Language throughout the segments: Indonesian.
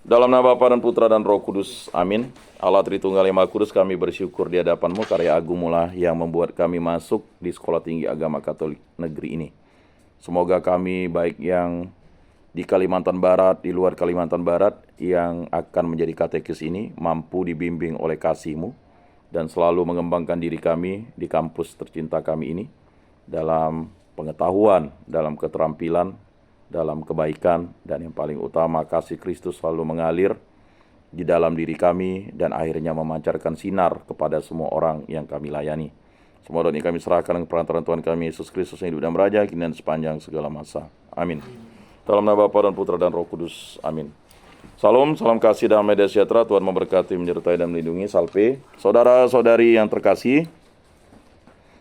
Dalam nama Bapa dan Putra dan Roh Kudus, amin. Allah Tritunggal Yang Maha Kudus, kami bersyukur di hadapan-Mu, karya agung-Mu lah yang membuat kami masuk di Sekolah Tinggi Agama Katolik negeri ini. Semoga kami baik yang di Kalimantan Barat, di luar Kalimantan Barat, yang akan menjadi katekis ini, mampu dibimbing oleh kasih-Mu, dan selalu mengembangkan diri kami di kampus tercinta kami ini, dalam pengetahuan, dalam keterampilan, dalam kebaikan, dan yang paling utama kasih Kristus selalu mengalir di dalam diri kami dan akhirnya memancarkan sinar kepada semua orang yang kami layani. Semua doa ini kami serahkan dengan perantaraan Tuhan kami Yesus Kristus yang hidup dan beraja kini dan sepanjang segala masa. Amin. Dalam nama Bapa dan Putra dan Roh Kudus. Amin. Salam, salam kasih dan damai sejahtera. Tuhan memberkati, menyertai dan melindungi. Salve. Saudara-saudari yang terkasih,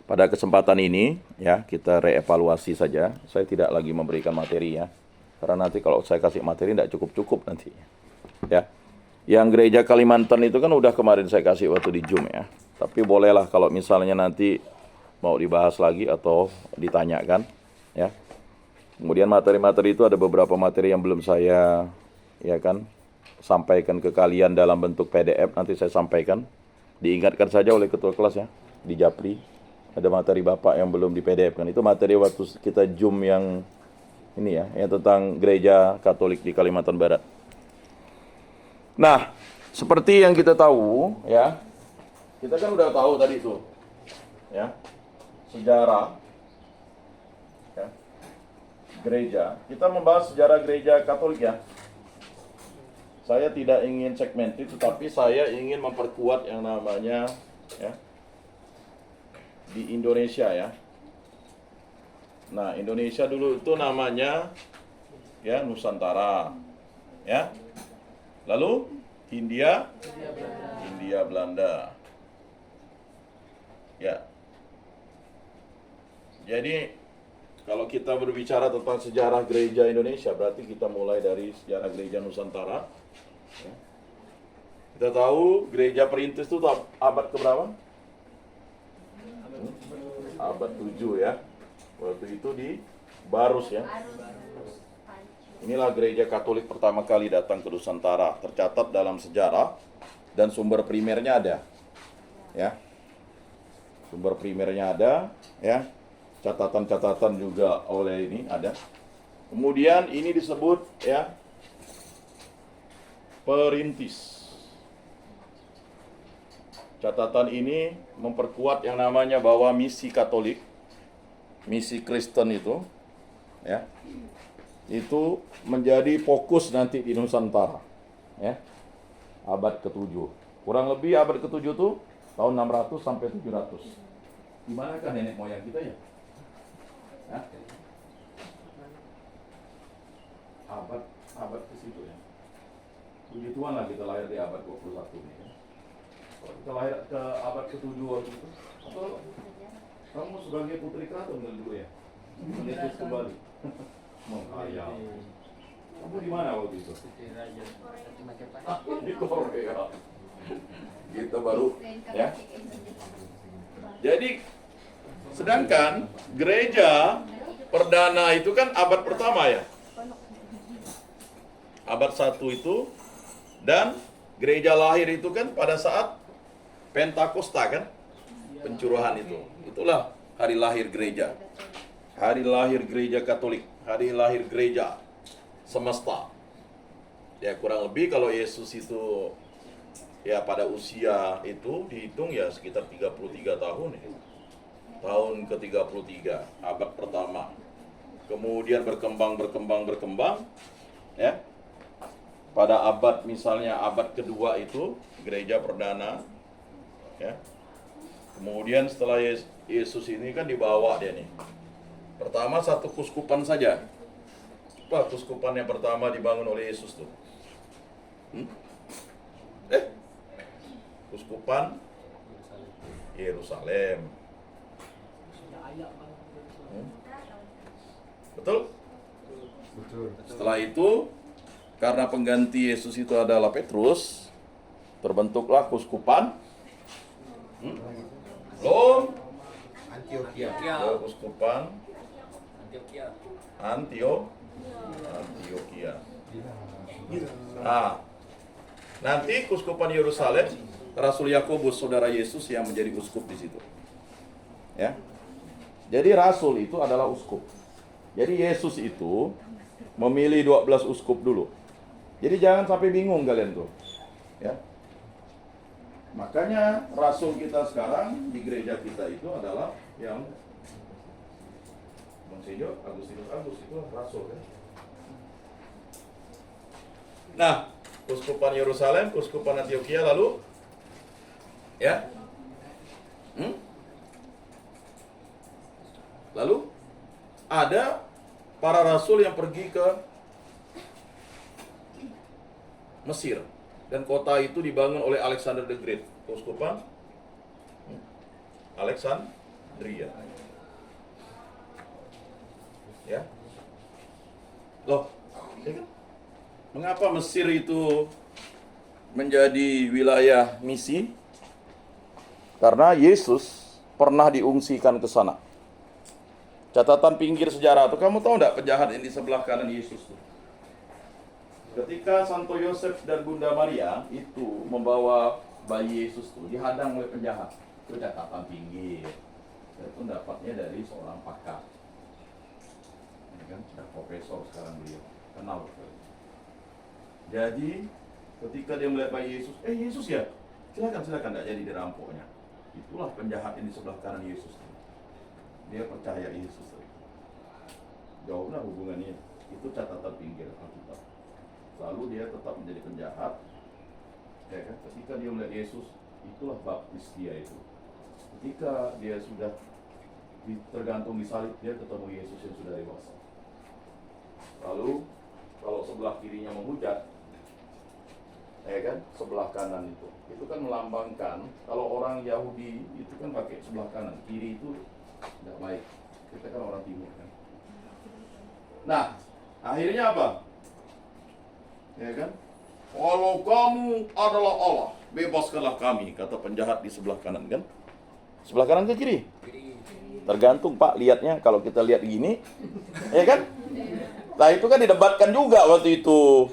pada kesempatan ini ya kita reevaluasi saja. Saya tidak lagi memberikan materi ya, karena nanti kalau saya kasih materi tidak cukup nanti ya. Yang gereja Kalimantan itu kan udah kemarin saya kasih waktu di Zoom ya, tapi bolehlah kalau misalnya nanti mau dibahas lagi atau ditanyakan ya. Kemudian materi-materi itu ada beberapa materi yang belum saya ya kan sampaikan ke kalian dalam bentuk PDF, nanti saya sampaikan. Diingatkan saja oleh ketua kelas ya di Japri. Ada materi Bapak yang belum di PDF kan. Itu materi waktu kita Zoom yang ini ya, yang tentang gereja Katolik di Kalimantan Barat. Nah, seperti yang kita tahu ya, kita kan udah tahu tadi itu ya, sejarah ya, gereja. Kita membahas sejarah gereja Katolik ya. Saya tidak ingin segmented, tetapi saya ingin memperkuat yang namanya ya, di Indonesia ya. Nah, Indonesia dulu itu namanya ya Nusantara. Ya. Lalu Hindia Belanda. Ya. Jadi kalau kita berbicara tentang sejarah gereja Indonesia, berarti kita mulai dari sejarah gereja Nusantara. Ya. Kita tahu gereja perintis itu abad keberapa? Abad 7 ya. Waktu itu di Barus ya. Inilah gereja Katolik pertama kali datang ke Nusantara. Tercatat dalam sejarah dan sumber primernya ada. Ya. Sumber primernya ada ya. Catatan-catatan juga oleh ini ada. Kemudian ini disebut ya perintis. Catatan ini memperkuat yang namanya bahwa misi Katolik, misi Kristen itu, ya, itu menjadi fokus nanti di Nusantara, ya, abad ke-7. Kurang lebih abad ke-7 itu tahun 600 sampai 700. Di manakah nenek moyang kita ya? Hah? Abad ke situ ya. Puji Tuhan lah kita lahir di abad 21 ini. Ya. Kalau kita lahir ke abad ke-7 waktu itu, atau kamu sebagai putri keraton kan dulu ya? Menitis kembali. Mengkaya. Kamu di mana waktu itu? Di Korea. Kita baru ya. Jadi sedangkan gereja perdana itu kan abad pertama ya. Abad 1 itu, dan gereja lahir itu kan pada saat Pentakosta kan, pencurahan itu. Itulah hari lahir gereja. Hari lahir gereja Katolik, hari lahir gereja semesta. Ya kurang lebih kalau Yesus itu ya pada usia itu dihitung ya sekitar 33 tahun ya. Tahun ke-33, abad pertama. Kemudian berkembang ya. Pada abad misalnya abad kedua itu gereja perdana ya. Kemudian setelah Yesus ini kan dibawa dia nih. Pertama satu kuskupan saja. Apa kuskupan yang pertama dibangun oleh Yesus tuh? Kuskupan Yerusalem. Betul? Betul. Setelah itu karena pengganti Yesus itu adalah Petrus, terbentuklah kuskupan Antioquia. Kuskupan Antioquia. Nah, Nanti keuskupan Yerusalem, Rasul Yakobus saudara Yesus yang menjadi uskup di situ. Ya. Jadi rasul itu adalah uskup. Jadi Yesus itu memilih 12 uskup dulu. Jadi jangan sampai bingung kalian tuh. Ya. Makanya rasul kita sekarang di gereja kita itu adalah yang Monsignor Agustinus itu rasul kan. Nah, Keuskupan Yerusalem, Keuskupan Antioquia lalu ya. Lalu ada para rasul yang pergi ke Mesir. Dan kota itu dibangun oleh Alexander the Great, Keuskupan Alexandria. Ya. Loh, ya kan? Mengapa Mesir itu menjadi wilayah misi? Karena Yesus pernah diungsikan ke sana. Catatan pinggir sejarah itu, kamu tahu enggak penjahat yang di sebelah kanan Yesus tuh? Ketika Santo Yosef dan Bunda Maria itu membawa bayi Yesus itu dihadang oleh penjahat. Itu catatan pinggir. Itu dapatnya dari seorang pakar. Ini kan sudah profesor sekarang beliau. Kenal. Jadi ketika dia melihat bayi Yesus, Yesus ya, silakan tidak jadi dirampoknya. Itulah penjahat yang di sebelah kanan Yesus. Dia percaya Yesus. Jauhlah hubungannya. Itu catatan pinggir Alkitab. Lalu dia tetap menjadi penjahat. Ya kan? Ketika dia melihat Yesus, itulah baptis dia itu. Ketika dia sudah tergantung di salib, dia ketemu Yesus yang sudah dewasa. Lalu kalau sebelah kirinya menghujat, ya kan, sebelah kanan itu kan melambangkan kalau orang Yahudi itu kan pakai sebelah kanan, kiri itu tidak baik. Kita kan orang timur kan. Nah, akhirnya apa? Ya kan? Kalau kamu adalah Allah, bebaskanlah kami, kata penjahat di sebelah kanan kan? Sebelah kanan ke kiri? Tergantung Pak lihatnya. Kalau kita lihat gini, ya kan? Nah itu kan didebatkan juga waktu itu.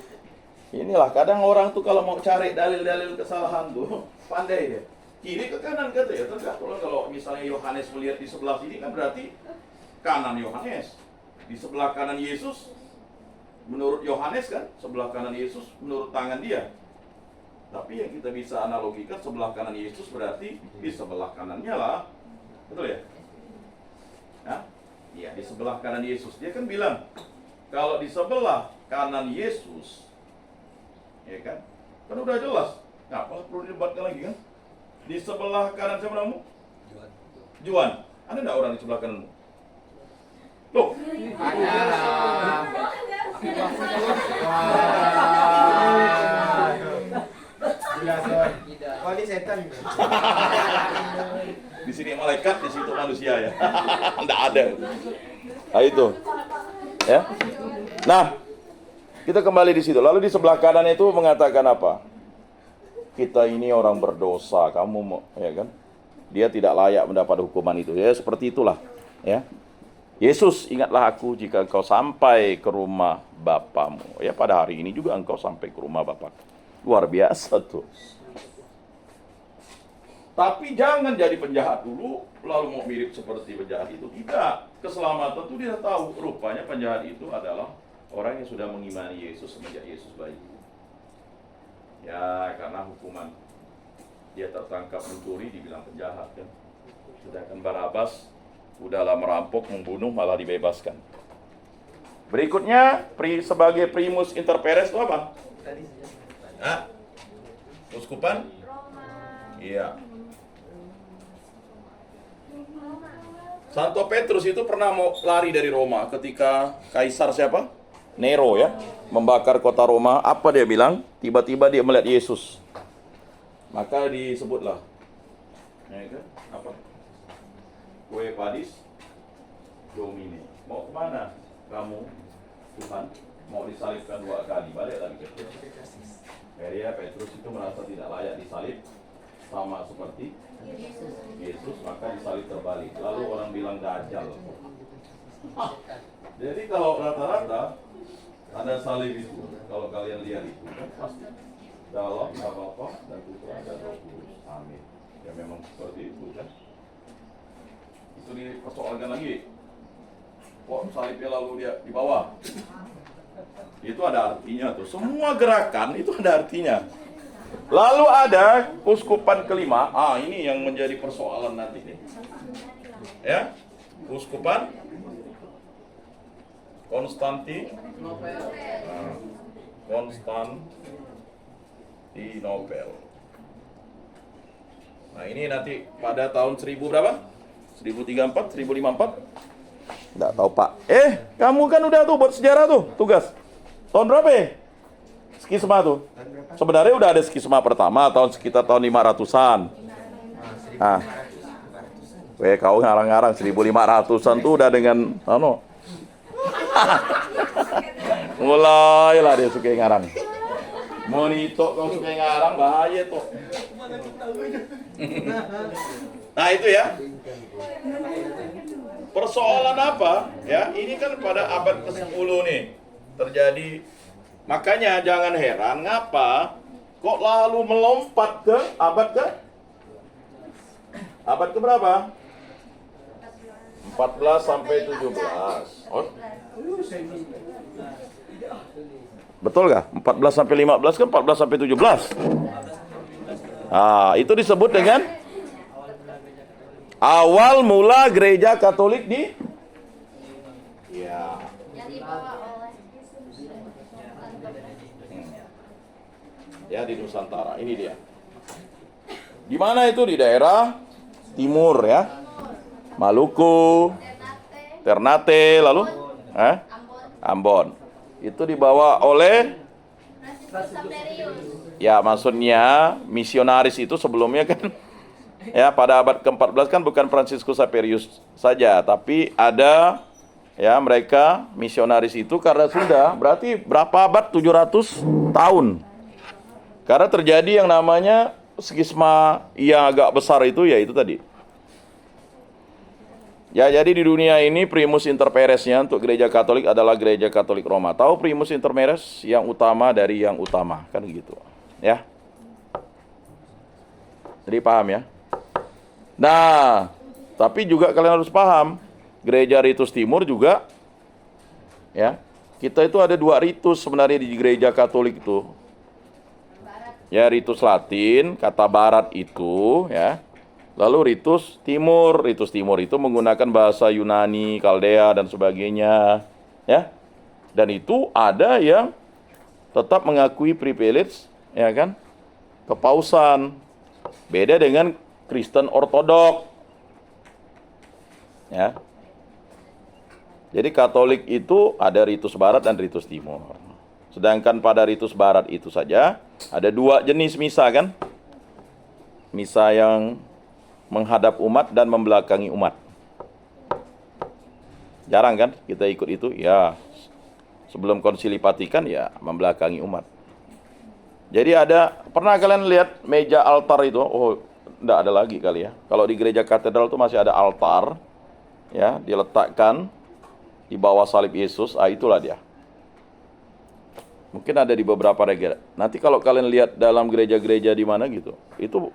Inilah kadang orang tuh kalau mau cari dalil-dalil kesalahan tuh pandai dia. Kiri ke kanan kata ya, tergantung. Kalau misalnya Yohanes melihat di sebelah sini kan berarti kanan Yohanes. Di sebelah kanan Yesus menurut Yohanes kan, sebelah kanan Yesus menurut tangan dia. Tapi yang kita bisa analogikan sebelah kanan Yesus berarti di sebelah kanannya lah. Betul ya? Nah, iya di sebelah kanan Yesus. Dia kan bilang kalau di sebelah kanan Yesus, ya kan? Kan udah jelas. Ngapa perlu didebatkan lagi kan? Di sebelah kanan siapa namamu? Juan. Ada enggak orang di sebelah kananmu? Loh, Kali setan. Di sini malaikat, di situ manusia ya. Enggak ada. Nah itu. Ya. Nah, kita kembali di situ. Lalu di sebelah kanan itu mengatakan apa? Kita ini orang berdosa, kamu mau, ya kan? Dia tidak layak mendapat hukuman itu. Ya seperti itulah, ya. Yesus, ingatlah aku jika engkau sampai ke rumah Bapamu. Ya pada hari ini juga engkau sampai ke rumah Bapa. Luar biasa tuh. Tapi jangan jadi penjahat dulu, lalu mau mirip seperti penjahat itu. Tidak. Keselamatan itu dia tahu. Rupanya penjahat itu adalah orang yang sudah mengimani Yesus semenjak Yesus bayi. Ya karena hukuman dia tertangkap mencuri dibilang penjahat kan. Sedangkan Barabas udahlah merampok, membunuh, malah dibebaskan. Berikutnya, sebagai primus inter pares itu apa? Hah? Uskupan? Iya. Santo Petrus itu pernah mau lari dari Roma ketika Kaisar siapa? Nero ya, membakar kota Roma. Apa dia bilang? Tiba-tiba dia melihat Yesus. Maka disebutlah. Ya kan? Apa? Kue padis Domine. Mau kemana kamu Tuhan? Mau disalibkan 2 kali. Balik lagi ke Petrus. Petrus itu merasa tidak layak disalib, sama seperti Yesus, maka disalib terbalik. Lalu orang bilang dajjal. Jadi kalau rata-rata ada salib itu, kalau kalian lihat itu kan pasti dalam nama Bapa dan Putra dan Roh Kudus. Amin. Ya memang seperti itu kan. Itu dipersoalkan lagi. Kok salibnya lalu dia di bawah? Itu ada artinya tuh. Semua gerakan itu ada artinya. Lalu ada uskupan kelima. Ini yang menjadi persoalan nanti nih. Ya, uskupan Konstantinopel. Nah, ini nanti pada tahun 1000 berapa? 1034, 1054? Nggak tahu, Pak. Kamu kan udah tuh buat sejarah tuh, tugas. Tahun berapa ya? Skisma tuh. Sebenarnya udah ada skisma pertama sekitar tahun 500-an. Kau ngarang-ngarang 1500-an tuh udah dengan mulailah dia suka ngarang. Monito kau suka ngarang bahaya tuh. Nah, itu ya. Persoalan apa? Ya, ini kan pada abad ke-10 nih terjadi. Makanya jangan heran ngapa kok lalu melompat ke abad ke berapa? 14 sampai 17. Betul gak? 14 sampai 15 kan 14 sampai 17. Itu disebut dengan awal mula gereja Katolik di di Nusantara. Ini dia. Di mana itu? Di daerah timur ya. Maluku, Ternate, lalu Ambon. Itu dibawa oleh maksudnya misionaris itu sebelumnya kan pada abad ke-14 kan bukan Fransiskus Xaverius saja, tapi ada mereka misionaris itu karena sudah berarti berapa abad? 700 tahun. Karena terjadi yang namanya skisma yang agak besar itu, yaitu tadi. Jadi di dunia ini primus inter paresnya untuk gereja Katolik adalah gereja Katolik Roma. Tahu primus inter pares, yang utama dari yang utama, kan gitu. Ya. Jadi paham ya? Nah, tapi juga kalian harus paham, gereja Ritus Timur juga kita itu ada 2 ritus sebenarnya di gereja Katolik itu. Ya, ritus Latin, kata barat itu lalu ritus timur itu menggunakan bahasa Yunani, Kaldea dan sebagainya, Dan itu ada yang tetap mengakui privilege, kepausan. Beda dengan Kristen Ortodok. Jadi Katolik itu ada ritus barat dan ritus timur. Sedangkan pada ritus barat itu saja ada 2 jenis misa kan? Misa yang menghadap umat dan membelakangi umat. Jarang kan kita ikut itu? Ya, sebelum Konsili Vatikan membelakangi umat. Jadi pernah kalian lihat meja altar itu? Enggak ada lagi kali ya. Kalau di gereja katedral itu masih ada altar, diletakkan di bawah salib Yesus. Itulah dia. Mungkin ada di beberapa gereja. Nanti kalau kalian lihat dalam gereja-gereja di mana gitu, itu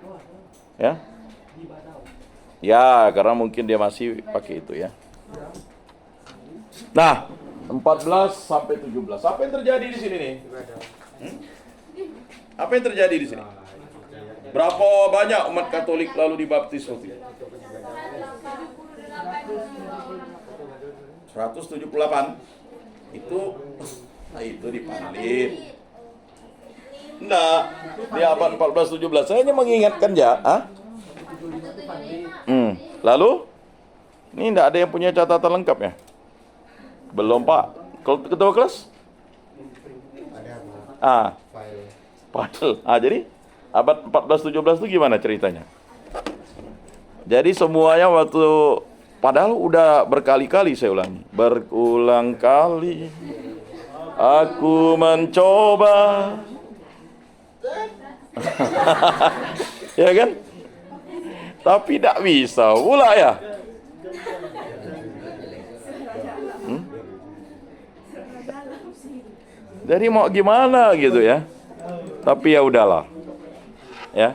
karena mungkin dia masih pakai itu ya. Nah, 14 sampai 17. Apa yang terjadi di sini nih? Apa yang terjadi di sini? Berapa banyak umat Katolik lalu dibaptis waktu itu? 178. Itu dipanlit. Enggak, di abad 14-17. Saya hanya mengingatkan Lalu, ini enggak ada yang punya catatan lengkap ya? Belum, Pak. Ketua kelas? File. Jadi abad 14-17 itu gimana ceritanya? Jadi semuanya padahal udah berkali-kali saya ulangi. Berulang kali aku mencoba. Ya kan? Tapi tidak bisa pula ya. Jadi mau gimana gitu ya. Tapi ya udahlah. Ya.